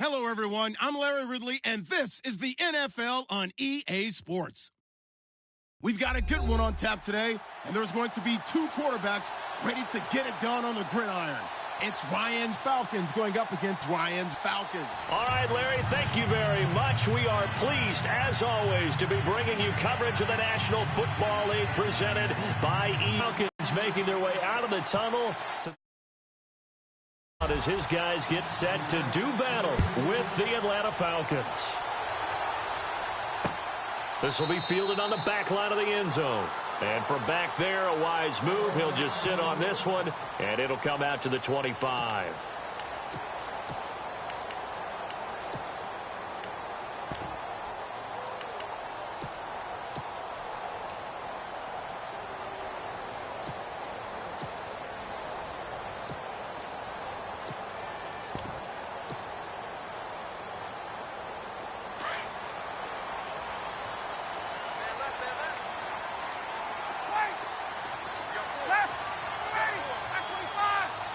Hello, everyone. I'm Larry Ridley, and this is the NFL on EA Sports. We've got a good one on tap today, and there's going to be two quarterbacks ready to get it done on the gridiron. It's Ryan's Falcons going up against Ryan's Falcons. All right, Larry, thank you very much. We are pleased, as always, to be bringing you coverage of the National Football League presented by EA. Falcons making their way out of the tunnel as his guys get set to do battle with the Atlanta Falcons. This will be fielded on the back line of the end zone. And from back there, a wise move. He'll just sit on this one, and it'll come out to the 25.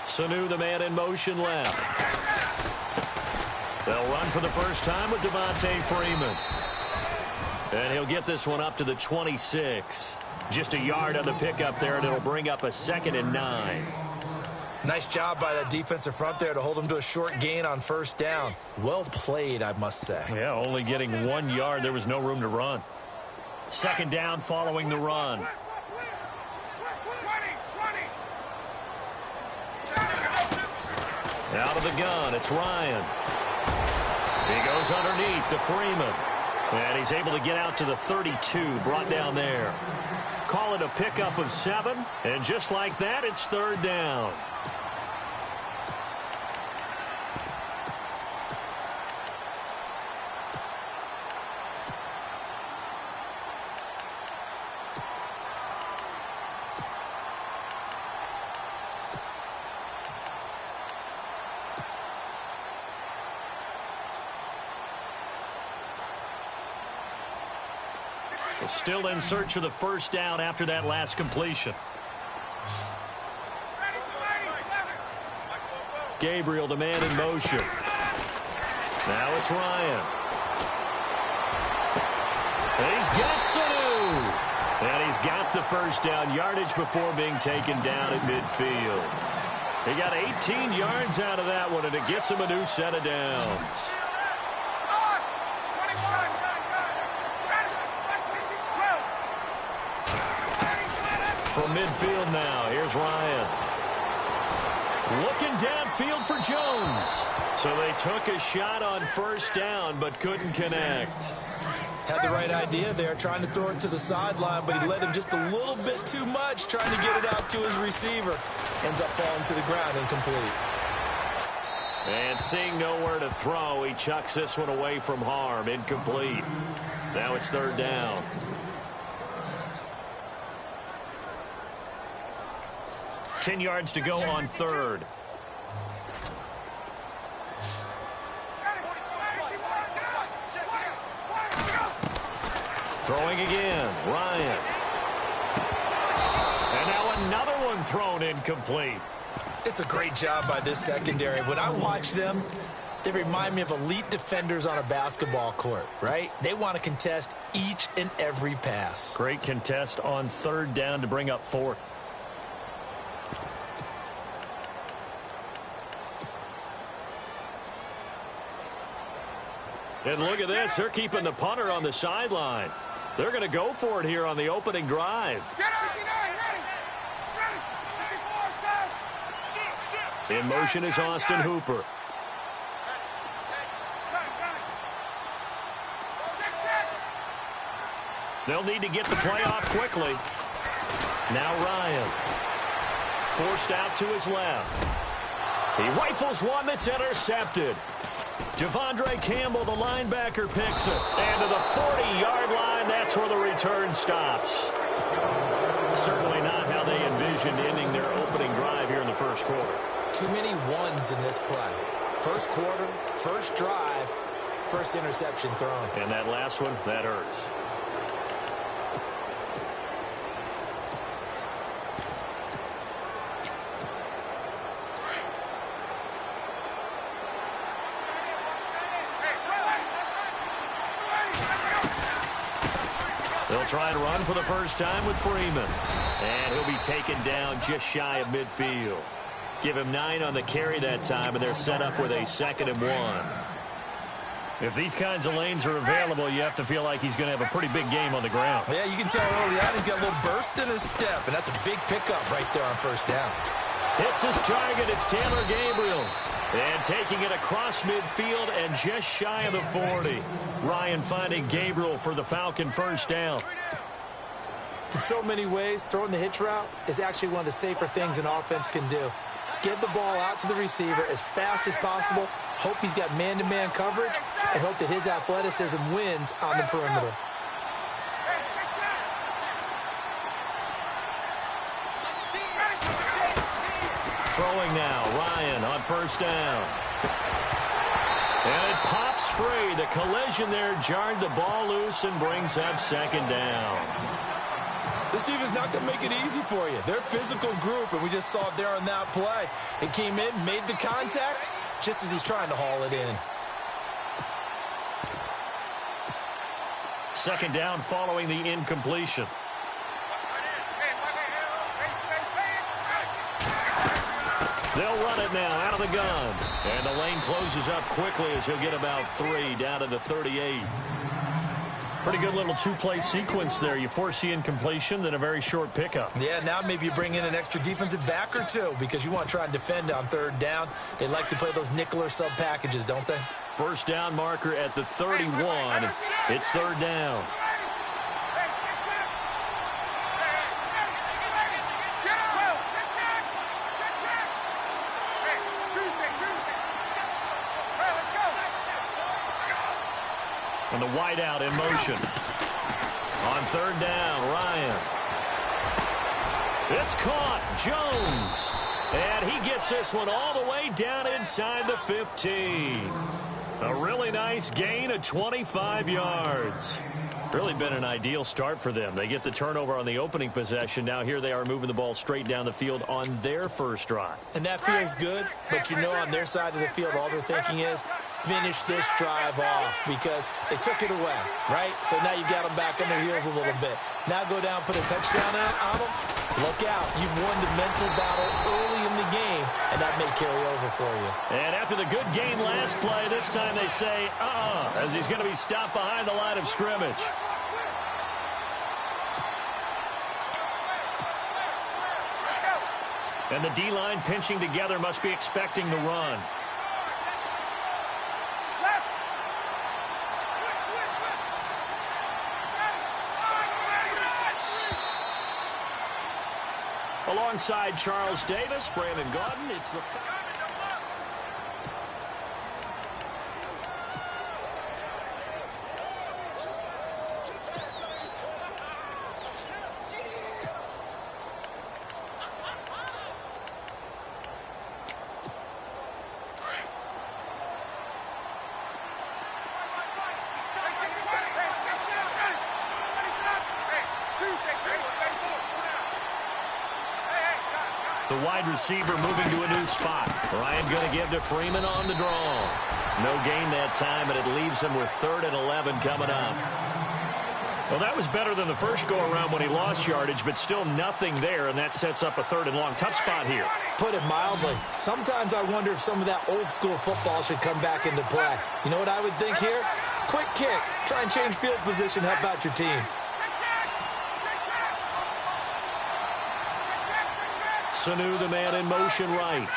Sanu, the man in motion left. They'll run for the first time with Devontae Freeman. And he'll get this one up to the 26. Just a yard on the pickup there, and it'll bring up a 2nd and 9. Nice job by that defensive front there to hold him to a short gain on first down. Well played, I must say. Yeah, only getting 1 yard. There was no room to run. 2nd down following the run. Out of the gun, it's Ryan. He goes underneath to Freeman. And he's able to get out to the 32, brought down there. Call it a pickup of 7, and just like that, it's 3rd down. Still in search of the first down after that last completion. Gabriel, the man in motion. Now it's Ryan. And he's got Sanu. And he's got the first down yardage before being taken down at midfield. He got 18 yards out of that one, and it gets him a new set of downs. From midfield now, here's Ryan. Looking downfield for Jones. So they took a shot on first down, but couldn't connect. Had the right idea there, trying to throw it to the sideline, but he led him just a little bit too much, trying to get it out to his receiver. Ends up falling to the ground incomplete. And seeing nowhere to throw, he chucks this one away from harm, incomplete. Now it's 3rd down. Ten yards to go on 3rd. Throwing again, Ryan. And now another one thrown incomplete. It's a great job by this secondary. When I watch them, they remind me of elite defenders on a basketball court, right? They want to contest each and every pass. Great contest on 3rd down to bring up 4th. And look at this. They're keeping the punter on the sideline. They're going to go for it here on the opening drive. In motion is Austin Hooper. They'll need to get the play off quickly. Now Ryan. Forced out to his left. He rifles one that's intercepted. Javondre Campbell, the linebacker, picks it. And to the 40-yard line, that's where the return stops. Certainly not how they envisioned ending their opening drive here in the first quarter. Too many ones in this play. First quarter, first drive, first interception thrown. And that last one, that hurts. They'll try and run for the first time with Freeman. And he'll be taken down just shy of midfield. Give him 9 on the carry that time, and they're set up with a 2nd and 1. If these kinds of lanes are available, you have to feel like he's going to have a pretty big game on the ground. Yeah, you can tell early on he's got a little burst in his step, and that's a big pickup right there on first down. Hits his target. It's Taylor Gabriel. And taking it across midfield and just shy of the 40. Ryan finding Gabriel for the Falcon first down. In so many ways, throwing the hitch route is actually one of the safer things an offense can do. Get the ball out to the receiver as fast as possible, hope he's got man-to-man coverage, and hope that his athleticism wins on the perimeter. Throwing now, Ryan on first down. And it pops free. The collision there jarred the ball loose and brings up 2nd down. This team is not going to make it easy for you. They're a physical group, and we just saw it there on that play. It came in, made the contact, just as he's trying to haul it in. 2nd down following the incompletion. They'll run it now out of the gun. And the lane closes up quickly as he'll get about 3 down to the 38. Pretty good little 2-play sequence there. You force the incompletion, then a very short pickup. Yeah, now maybe you bring in an extra defensive back or 2 because you want to try and defend on 3rd down. They like to play those nickel or sub packages, don't they? First down marker at the 31. It's 3rd down. And the wideout in motion. On 3rd down, Ryan. It's caught. Jones. And he gets this one all the way down inside the 15. A really nice gain of 25 yards. Really been an ideal start for them. They get the turnover on the opening possession. Now here they are moving the ball straight down the field on their first drive. And that feels good, but you know on their side of the field all they're thinking is finish this drive off because they took it away, right? So now you got them back on their heels a little bit. Now go down, put a touchdown on them. Look out. You've won the mental battle early in the game, and that may carry over for you. And after the good game last play, this time they say, as he's going to be stopped behind the line of scrimmage. And the D-line pinching together must be expecting the run. Alongside Charles Davis, Brandon Gordon, it's the... The wide receiver moving to a new spot. Ryan going to give to Freeman on the draw. No gain that time, and it leaves him with 3rd and 11 coming up. Well, that was better than the first go-around when he lost yardage, but still nothing there, and that sets up a 3rd and long. Tough spot here. Put it mildly. Sometimes I wonder if some of that old-school football should come back into play. You know what I would think here? Quick kick. Try and change field position. Help out your team. Sanu, the man in motion right.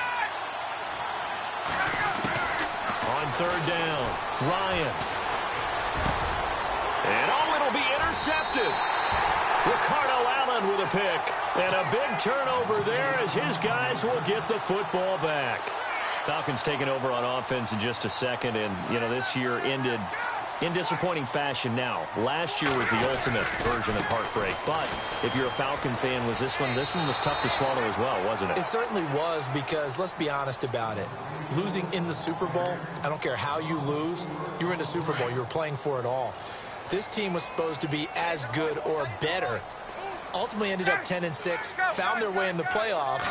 On 3rd down, Ryan. And it'll be intercepted. Ricardo Allen with a pick. And a big turnover there as his guys will get the football back. Falcons taking over on offense in just a second. And, this year ended in disappointing fashion now. Last year was the ultimate version of heartbreak. But if you're a Falcon fan, this one was tough to swallow as well, wasn't it? It certainly was because, let's be honest about it, losing in the Super Bowl, I don't care how you lose, you were in the Super Bowl. You were playing for it all. This team was supposed to be as good or better. Ultimately ended up 10-6, found their way in the playoffs,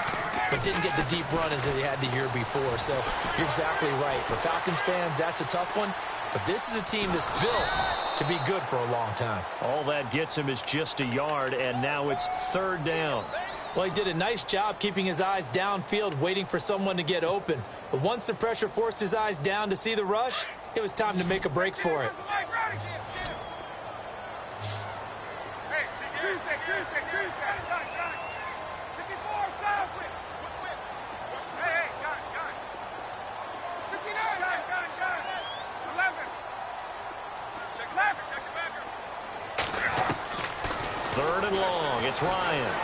but didn't get the deep run as they had the year before. So you're exactly right. For Falcons fans, that's a tough one. But this is a team that's built to be good for a long time. All that gets him is just a yard, and now it's 3rd down. Well, he did a nice job keeping his eyes downfield, waiting for someone to get open. But once the pressure forced his eyes down to see the rush, it was time to make a break for it. Third and long. It's Ryan.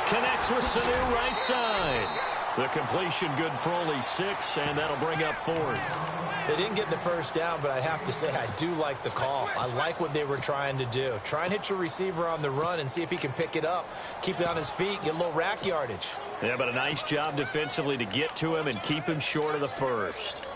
Connects with Sanu right side. The completion good for only 6, and that'll bring up 4th. They didn't get the first down, but I have to say I do like the call. I like what they were trying to do. Try and hit your receiver on the run and see if he can pick it up. Keep it on his feet, get a little rack yardage. Yeah, but a nice job defensively to get to him and keep him short of the first.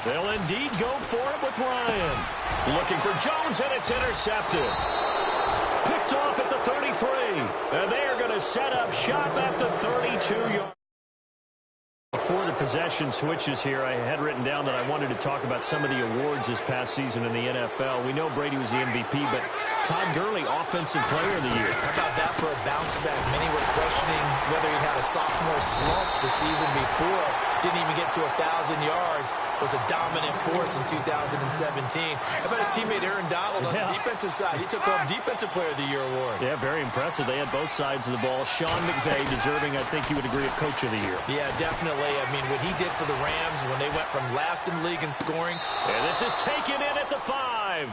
They'll indeed go for it with Ryan. Looking for Jones, and it's intercepted. Picked off at the 33. And they are going to set up shop at the 32-yard. Before the possession switches here, I had written down that I wanted to talk about some of the awards this past season in the NFL. We know Brady was the MVP, but Todd Gurley, Offensive Player of the Year. How about that for a bounce back? Many were questioning whether he'd had a sophomore slump the season before. Didn't even get to 1,000 yards. Was a dominant force in 2017. How about his teammate Aaron Donald on the defensive side? He took home Defensive Player of the Year award. Yeah, very impressive. They had both sides of the ball. Sean McVay deserving, I think you would agree, of Coach of the Year. Yeah, definitely. I mean, what he did for the Rams when they went from last in the league in scoring. And this is taken in at the 5.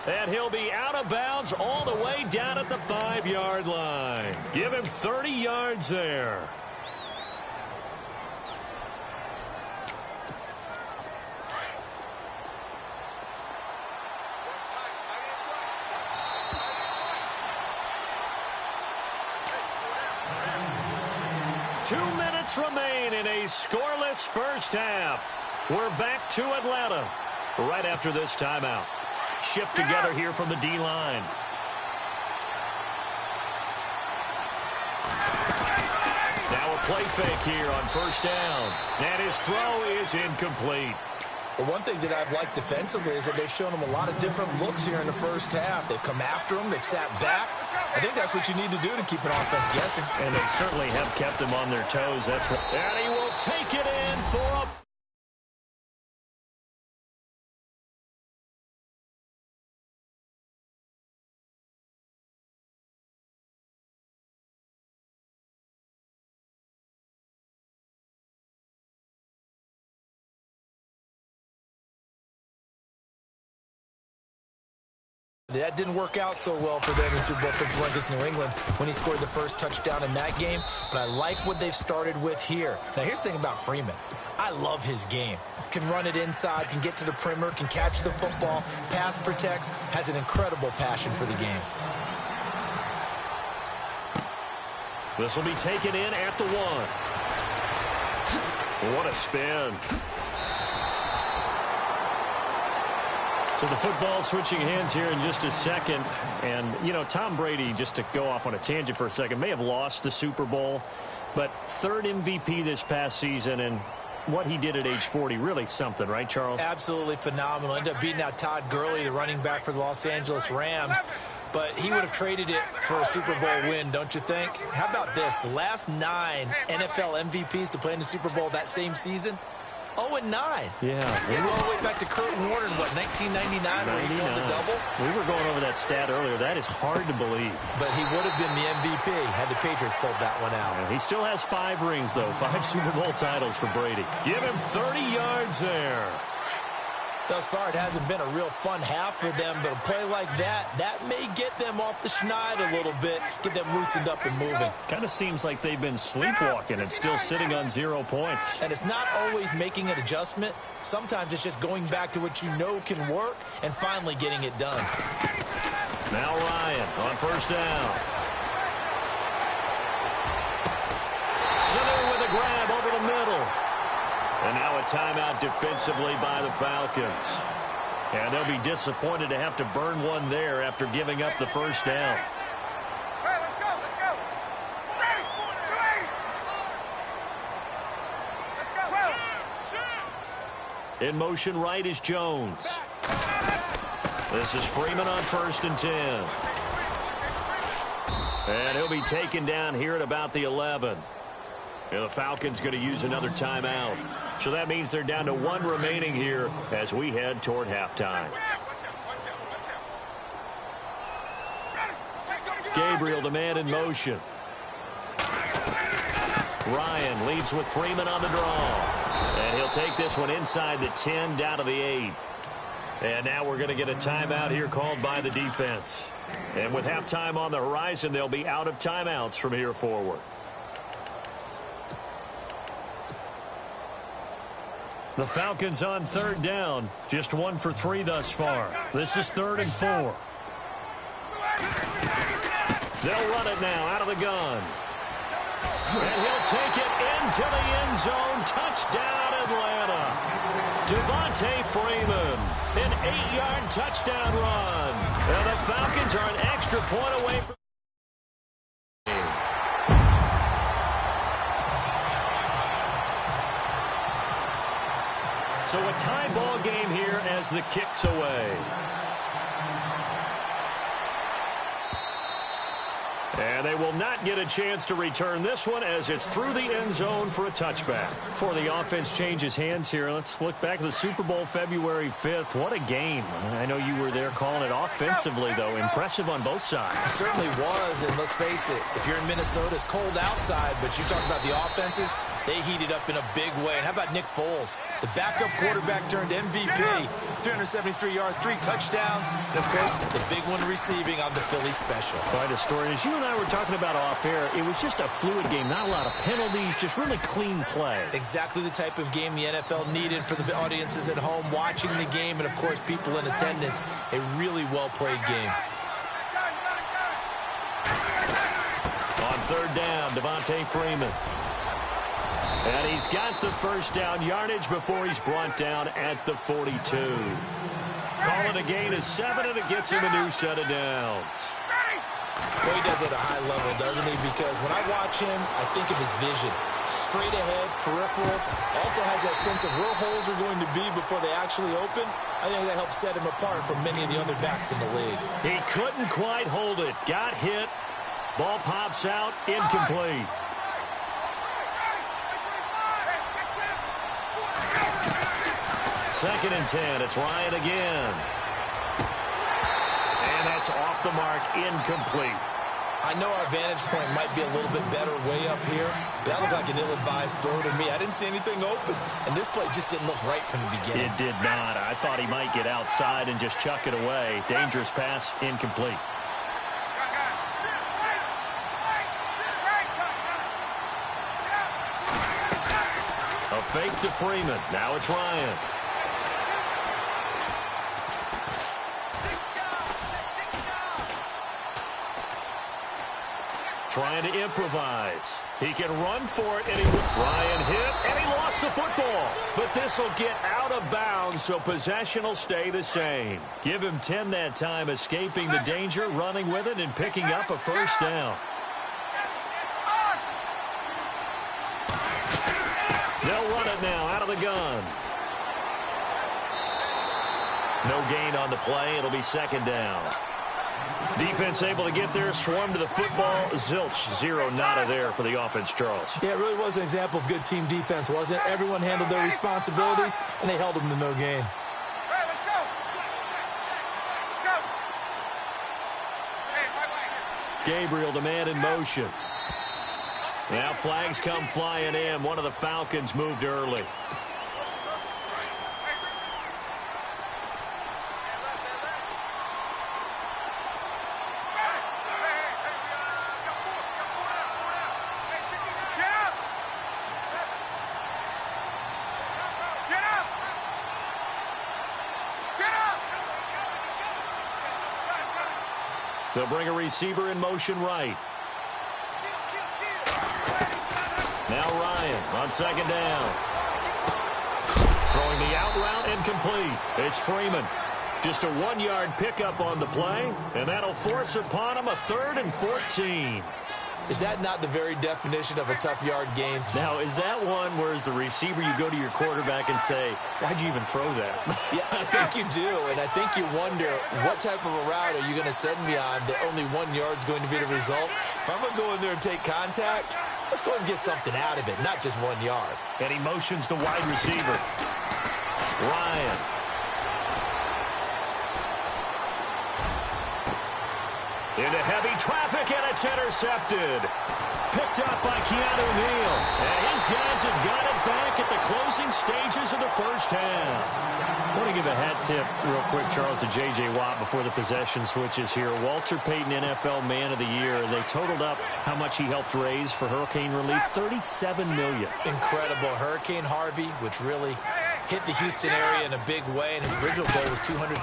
And he'll be out of bounds all the way down at the 5-yard line. Give him 30 yards there. Remain in a scoreless first half. We're back to Atlanta right after this timeout. Shift together here from the D-line. Now a play fake here on first down. And his throw is incomplete. Well, one thing that I've liked defensively is that they've shown him a lot of different looks here in the first half. They've come after him. They've sat back. I think that's what you need to do to keep an offense guessing. And they certainly have kept them on their toes. That's what. And he will take it in for a. That didn't work out so well for them in Super Bowl 51 against New England when he scored the first touchdown in that game. But I like what they've started with here. Now, here's the thing about Freeman. I love his game. Can run it inside, can get to the perimeter, can catch the football, pass protects, has an incredible passion for the game. This will be taken in at the 1. What a spin. So the football switching hands here in just a second. And, you know, Tom Brady, just to go off on a tangent for a second, may have lost the Super Bowl, but 3rd MVP this past season, and what he did at age 40, really something, right, Charles? Absolutely phenomenal. Ended up beating out Todd Gurley, the running back for the Los Angeles Rams. But he would have traded it for a Super Bowl win, don't you think? How about this? The last 9 NFL MVPs to play in the Super Bowl that same season, 0-9. Yeah. We go all the way back to Kurt Warner in, what, 1999 when he won the double? We were going over that stat earlier. That is hard to believe. But he would have been the MVP had the Patriots pulled that one out. Yeah, he still has 5 rings, though. 5 Super Bowl titles for Brady. Give him 30 yards there. Thus far, it hasn't been a real fun half for them, but a play like that, that may get them off the schneid a little bit, get them loosened up and moving. Kind of seems like they've been sleepwalking and still sitting on 0 points. And it's not always making an adjustment. Sometimes it's just going back to what you know can work and finally getting it done. Now Ryan on first down. timeout defensively by the Falcons. And they'll be disappointed to have to burn one there after giving up the first down. In motion right is Jones. This is Freeman on 1st and 10. And he'll be taken down here at about the 11. And the Falcons going to use another timeout. So that means they're down to one remaining here as we head toward halftime. Gabriel, the man in motion. Ryan leaves with Freeman on the draw. And he'll take this one inside the 10 down to the 8. And now we're going to get a timeout here called by the defense. And with halftime on the horizon, they'll be out of timeouts from here forward. The Falcons on 3rd down. Just 1 for 3 thus far. This is 3rd and 4. They'll run it now out of the gun. And he'll take it into the end zone. Touchdown, Atlanta. Devontae Freeman, an 8-yard touchdown run. And the Falcons are an extra point away from the game. So a tie ball game here as the kick's away. And they will not get a chance to return this one as it's through the end zone for a touchback. Before the offense changes hands here, let's look back at the Super Bowl February 5th. What a game. I know you were there calling it offensively, though. Impressive on both sides. It certainly was, and let's face it, if you're in Minnesota, it's cold outside, but you talk about the offenses, they heated up in a big way. And how about Nick Foles? The backup quarterback turned MVP. 373 yards, 3 touchdowns, and, of course, the big one receiving on the Philly special. Quite a story. As you and I were talking about off air, it was just a fluid game. Not a lot of penalties, just really clean play. Exactly the type of game the NFL needed for the audiences at home watching the game and, of course, people in attendance. A really well-played game. On 3rd down, Devontae Freeman. And he's got the first down yardage before he's brought down at the 42. Call it a gain of 7, and it gets him a new set of downs. Well, he does it at a high level, doesn't he? Because when I watch him, I think of his vision. Straight ahead, peripheral. Also has that sense of where holes are going to be before they actually open. I think that helps set him apart from many of the other backs in the league. He couldn't quite hold it. Got hit. Ball pops out. Incomplete. Second and 10. It's Ryan again. And that's off the mark. Incomplete. I know our vantage point might be a little bit better way up here, but that looked like an ill-advised throw to me. I didn't see anything open, and this play just didn't look right from the beginning. It did not. I thought he might get outside and just chuck it away. Dangerous pass. Incomplete. A fake to Freeman. Now it's Ryan. Trying to improvise. He can run for it, and Ryan hit, and he lost the football. But this will get out of bounds, so possession will stay the same. Give him 10 that time, escaping the danger, running with it, and picking up a first down. They'll run it now out of the gun. No gain on the play. It'll be second down. Defense able to get there, swarm to the football. Zilch, 0 nada there for the offense, Charles. Yeah, it really was an example of good team defense, wasn't it? Everyone handled their responsibilities, and they held them to no gain. Gabriel, the man in motion. Now flags come flying in. One of the Falcons moved early. They'll bring a receiver in motion right. Now Ryan on second down. incomplete. It's Freeman. Just a 1-yard pickup on the play, and that'll force upon him a 3rd and 14. Is that not the very definition of a tough yard game? Now, is that one where as the receiver you go to your quarterback and say, why'd you even throw that? Yeah, I think you do, and I think you wonder what type of a route are you going to send me on that only 1 yard's going to be the result? If I'm going to go in there and take contact, let's go ahead and get something out of it, not just 1 yard. And he motions the wide receiver. Ryan. Into heavy traffic, and it's intercepted. Picked up by Keanu Neal. And his guys have got it back at the closing stages of the first half. I want to give a hat tip real quick, Charles, to J.J. Watt before the possession switches here. Walter Payton, NFL Man of the Year. They totaled up how much he helped raise for hurricane relief, $37 million. Incredible. Hurricane Harvey, which really hit the Houston area in a big way, and his original goal was $200,000.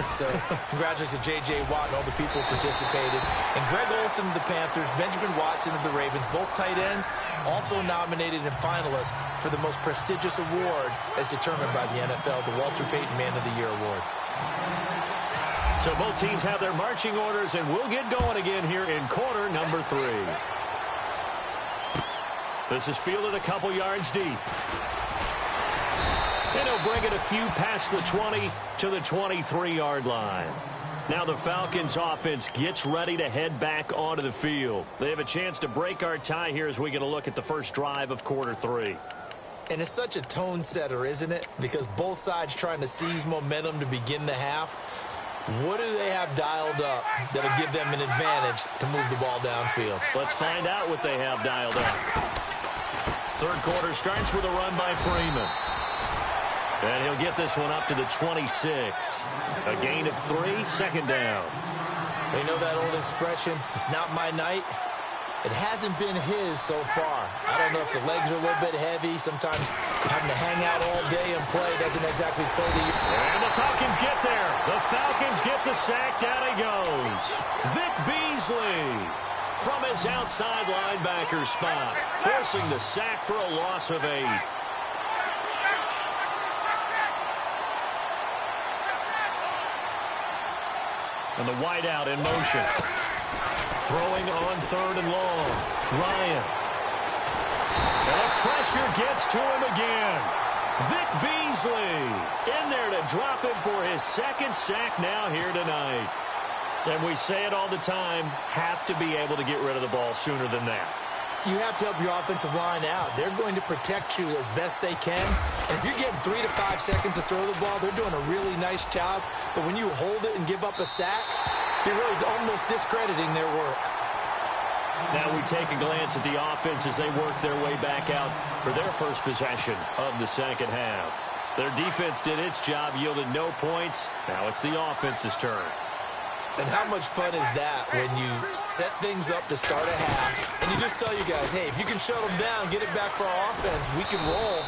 So congratulations to J.J. Watt and all the people who participated. And Greg Olsen of the Panthers, Benjamin Watson of the Ravens, both tight ends, also nominated and finalists for the most prestigious award as determined by the NFL, the Walter Payton Man of the Year Award. So both teams have their marching orders, and we'll get going again here in quarter number 3. This is fielded a couple yards deep. And he'll bring it a few past the 20 to the 23-yard line. Now the Falcons offense gets ready to head back onto the field. They have a chance to break our tie here as we get a look at the first drive of quarter 3. And it's such a tone setter, isn't it? Because both sides trying to seize momentum to begin the half. What do they have dialed up that'll give them an advantage to move the ball downfield? Let's find out what they have dialed up. Third quarter starts with a run by Freeman. And he'll get this one up to the 26. A gain of 3, second down. You know that old expression, it's not my night? It hasn't been his so far. I don't know if the legs are a little bit heavy. Sometimes having to hang out all day and play doesn't exactly play the... And the Falcons get there. The Falcons get the sack. Down he goes. Vic Beasley from his outside linebacker spot, forcing the sack for a loss of 8. And the wideout in motion. Throwing on 3rd and long. Ryan. And the pressure gets to him again. Vic Beasley in there to drop him for his 2nd sack now here tonight. And we say it all the time, have to be able to get rid of the ball sooner than that. You have to help your offensive line out. They're going to protect you as best they can. And if you're getting 3 to 5 seconds to throw the ball, they're doing a really nice job. But when you hold it and give up a sack, you're really almost discrediting their work. Now we take a glance at the offense as they work their way back out for their first possession of the second half. Their defense did its job, yielded no points. Now it's the offense's turn. And how much fun is that when you set things up to start a half and you just tell you guys, hey, if you can shut them down, get it back for our offense, we can roll.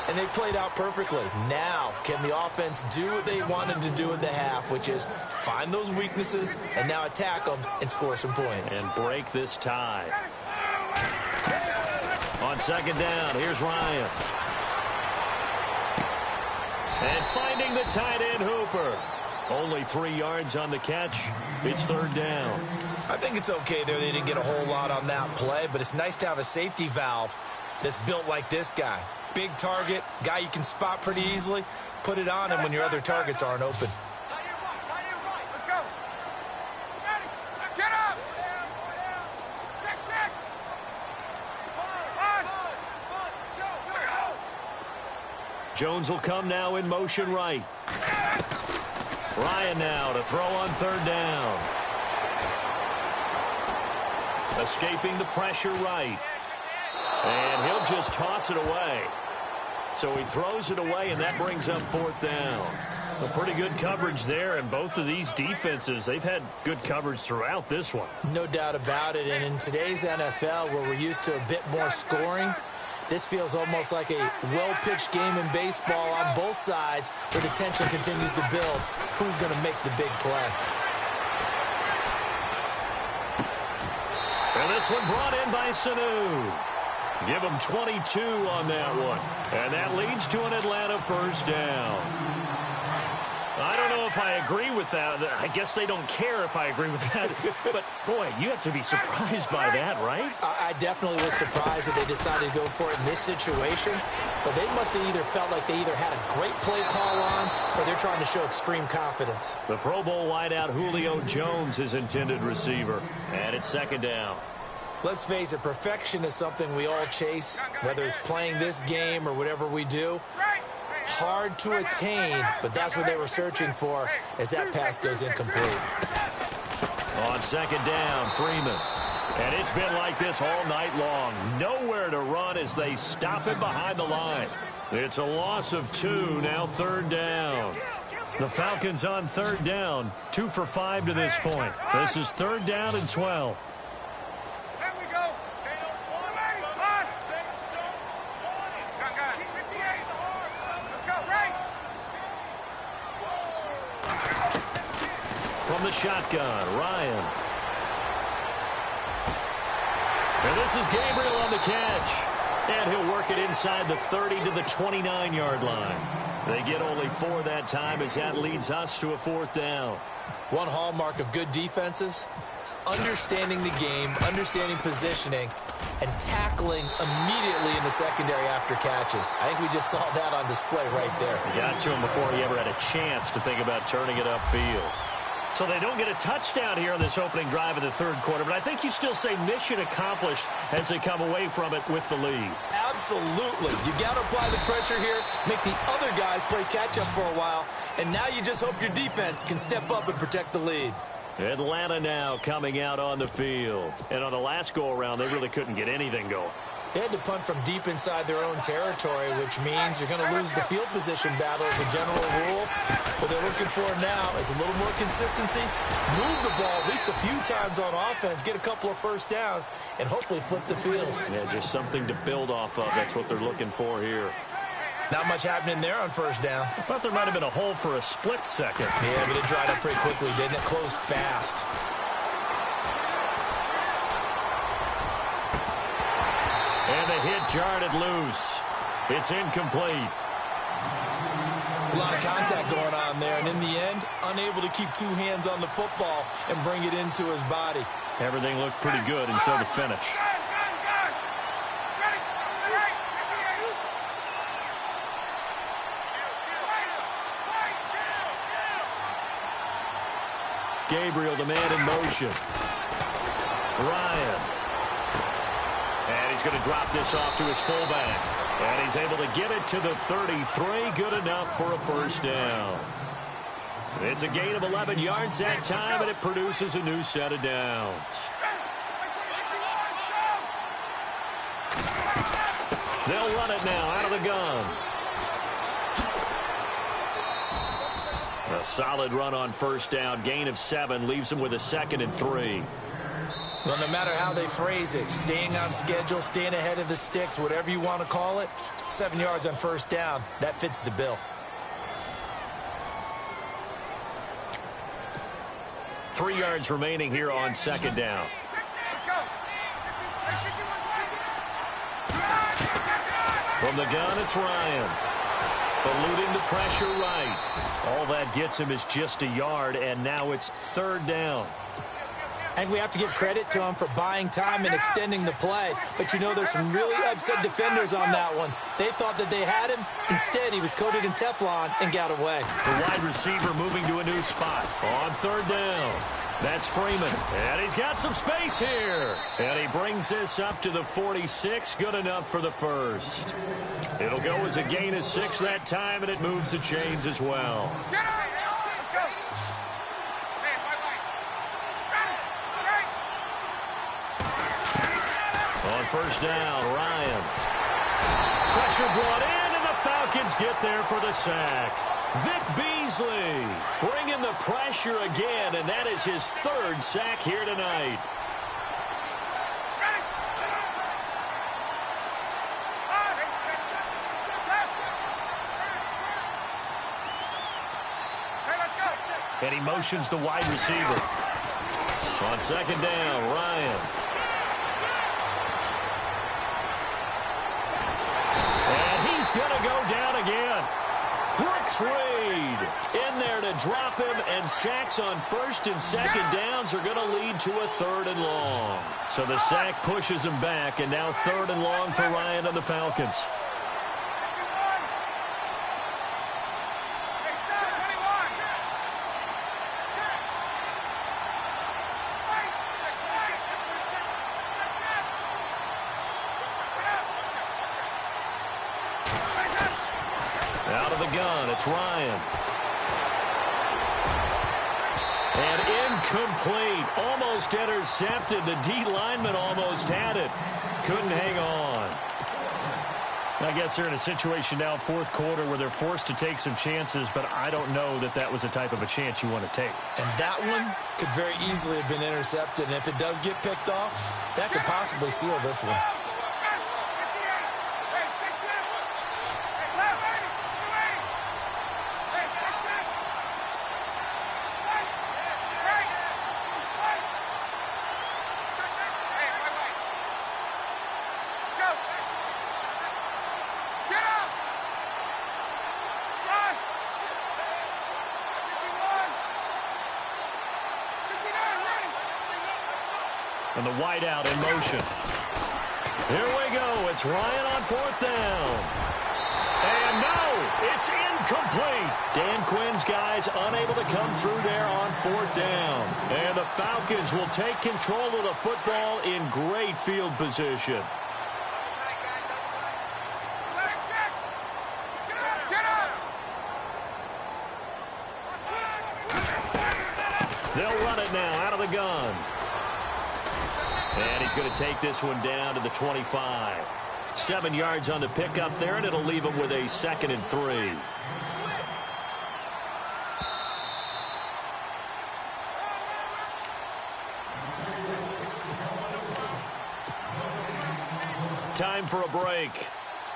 And they played out perfectly. Now, can the offense do what they wanted to do at the half, which is find those weaknesses and now attack them and score some points. And break this tie. On second down, here's Ryan. And finding the tight end Hooper. Only 3 yards on the catch. It's 3rd down. I think it's okay there. They didn't get a whole lot on that play, but it's nice to have a safety valve that's built like this guy. Big target, guy you can spot pretty easily. Put it on him when your other targets aren't open. Let's go. Ready. Get up. Check. Jones will come now in motion right. Ryan now to throw on 3rd down. Escaping the pressure right. And he'll just toss it away. So he throws it away, and that brings up 4th down. So pretty good coverage there, and both of these defenses, they've had good coverage throughout this one. No doubt about it, and in today's NFL, where we're used to a bit more scoring, this feels almost like a well-pitched game in baseball on both sides where the tension continues to build. Who's going to make the big play? And this one brought in by Sanu. Give them 22 on that one. And that leads to an Atlanta first down. I don't know if I agree with that. I guess they don't care if I agree with that. But, boy, you have to be surprised by that, right? I definitely was surprised that they decided to go for it in this situation. But they must have either felt like they either had a great play call on or they're trying to show extreme confidence. The Pro Bowl wideout Julio Jones is intended receiver. And it's second down. Let's face it, perfection is something we all chase, whether it's playing this game or whatever we do. Hard to attain, but that's what they were searching for as that pass goes incomplete. On second down, Freeman. And it's been like this all night long. Nowhere to run as they stop him behind the line. It's a loss of 2, now third down. The Falcons on third down, 2 for 5 to this point. This is third down and 12. From the shotgun, Ryan. And this is Gabriel on the catch. And he'll work it inside the 30 to the 29-yard line. They get only 4 that time as that leads us to a fourth down. One hallmark of good defenses is understanding the game, understanding positioning, and tackling immediately in the secondary after catches. I think we just saw that on display right there. Got to him before he ever had a chance to think about turning it upfield. So they don't get a touchdown here on this opening drive of the third quarter, but I think you still say mission accomplished as they come away from it with the lead. Absolutely. You got to apply the pressure here, make the other guys play catch-up for a while, and now you just hope your defense can step up and protect the lead. Atlanta now coming out on the field. And on the last go-around, they really couldn't get anything going. They had to punt from deep inside their own territory, which means you're going to lose the field position battle as a general rule. What they're looking for now is a little more consistency, move the ball at least a few times on offense, get a couple of first downs, and hopefully flip the field. Yeah, just something to build off of. That's what they're looking for here. Not much happening there on first down. I thought there might have been a hole for a split second. Yeah, but it dried up pretty quickly, didn't it? Closed fast. And the hit jarred it loose. It's incomplete. It's a lot of contact going on there, and in the end, unable to keep two hands on the football and bring it into his body. Everything looked pretty good until the finish. Gabriel, the man in motion. Ryan. And he's going to drop this off to his fullback. And he's able to get it to the 33. Good enough for a first down. It's a gain of 11 yards that time, and it produces a new set of downs. They'll run it now out of the gun. A solid run on first down. Gain of 7 leaves them with a 2nd and 3. Well, no matter how they phrase it, staying on schedule, staying ahead of the sticks, whatever you want to call it, 7 yards on first down, that fits the bill. Three yards remaining here on second down. From the gun, it's Ryan. Eluding the pressure right. All that gets him is just a yard, and now it's third down. I think we have to give credit to him for buying time and extending the play. But, you know, there's some really upset defenders on that one. They thought that they had him. Instead, he was coated in Teflon and got away. The wide receiver moving to a new spot on third down. That's Freeman, and he's got some space here. And he brings this up to the 46, good enough for the first. It'll go as a gain of 6 that time, and it moves the chains as well. Let's go. On first down, Ryan. Pressure brought in, and the Falcons get there for the sack. Vic Beasley bringing the pressure again, and that is his 3rd sack here tonight. And he motions the wide receiver. On second down, Ryan. going to go down again. Brooks Reed in there to drop him, and sacks on first and second downs are going to lead to a 3rd and long. So the sack pushes him back, and now 3rd and long for Ryan and the Falcons. Out of the gun, it's Ryan. And incomplete. Almost intercepted. The D lineman almost had it. Couldn't hang on. I guess they're in a situation now, 4th quarter, where they're forced to take some chances, but I don't know that that was the type of a chance you want to take. And that one could very easily have been intercepted. And if it does get picked off, that could possibly seal this one. And the wideout in motion. Here we go. It's Ryan on 4th down. And no, it's incomplete. Dan Quinn's guys unable to come through there on 4th down. And the Falcons will take control of the football in great field position. They'll run it now out of the gun. And he's going to take this one down to the 25. 7 yards on the pickup there, and it'll leave him with a 2nd and 3. Time for a break.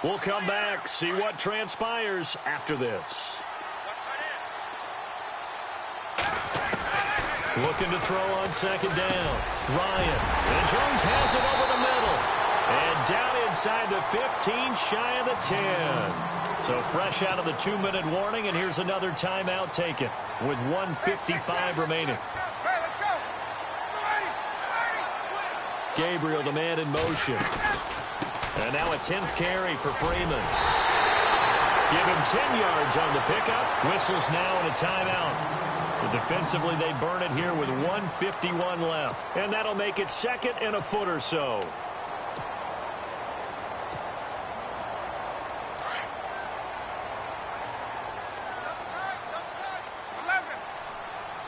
We'll come back, see what transpires after this. Looking to throw on 2nd down. Ryan. And Jones has it over the middle. And down inside the 15, shy of the 10. So fresh out of the 2-minute warning, and here's another timeout taken with 1:55 remaining. Gabriel, the man in motion. And now a 10th carry for Freeman. Give him 10 yards on the pickup. Whistles now and a timeout. So defensively, they burn it here with 1:51 left. And that'll make it 2nd and a foot or so.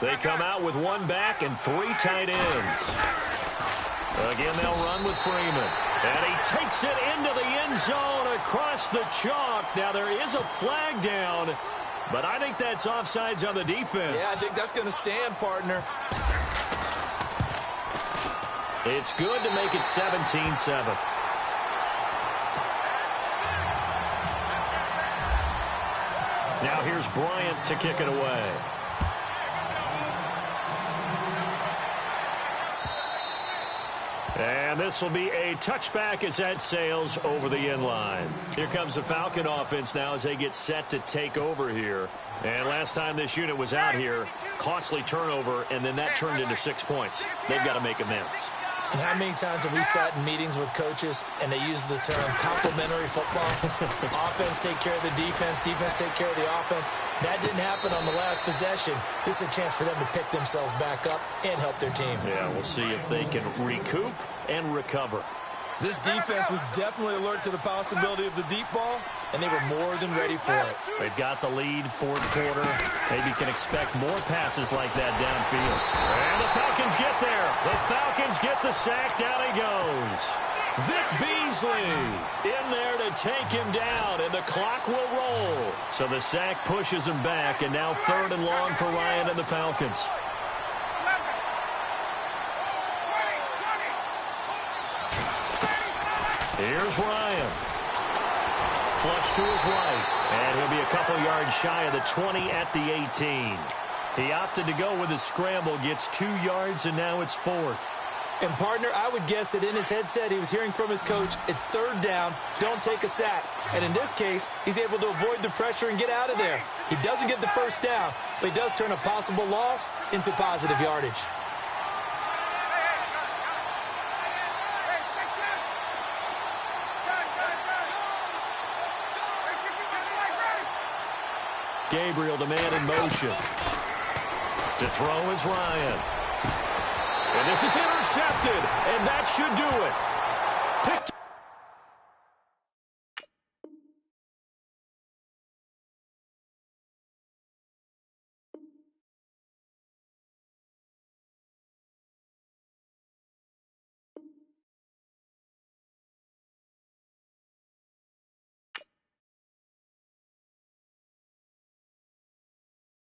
They come out with 1 back and 3 tight ends. Again, they'll run with Freeman. And he takes it into the end zone across the chalk. Now, there is a flag down, but I think that's offsides on the defense. Yeah, I think that's going to stand, partner. It's good to make it 17-7. Now here's Bryant to kick it away. And this will be a touchback as that sails over the end line. Here comes the Falcon offense now as they get set to take over here. And last time this unit was out here, costly turnover, and then that turned into 6 points. They've got to make amends. And how many times have we sat in meetings with coaches and they use the term complementary football? Offense take care of the defense, defense take care of the offense. That didn't happen on the last possession. This is a chance for them to pick themselves back up and help their team. Yeah, we'll see if they can recoup and recover. This defense was definitely alert to the possibility of the deep ball, and they were more than ready for it. They've got the lead, 4th quarter. Maybe can expect more passes like that downfield. And the Falcons get there. The Falcons get the sack. Down he goes. Vic Beasley in there to take him down, and the clock will roll. So the sack pushes him back, and now 3rd and long for Ryan and the Falcons. Here's Ryan. Flush to his right. And he'll be a couple yards shy of the 20 at the 18. He opted to go with a scramble, gets 2 yards, and now it's 4th. And, partner, I would guess that in his headset he was hearing from his coach, it's third down, don't take a sack. And in this case, he's able to avoid the pressure and get out of there. He doesn't get the first down, but he does turn a possible loss into positive yardage. Gabriel, the man in motion. To throw is Ryan. And this is intercepted, and that should do it. Picked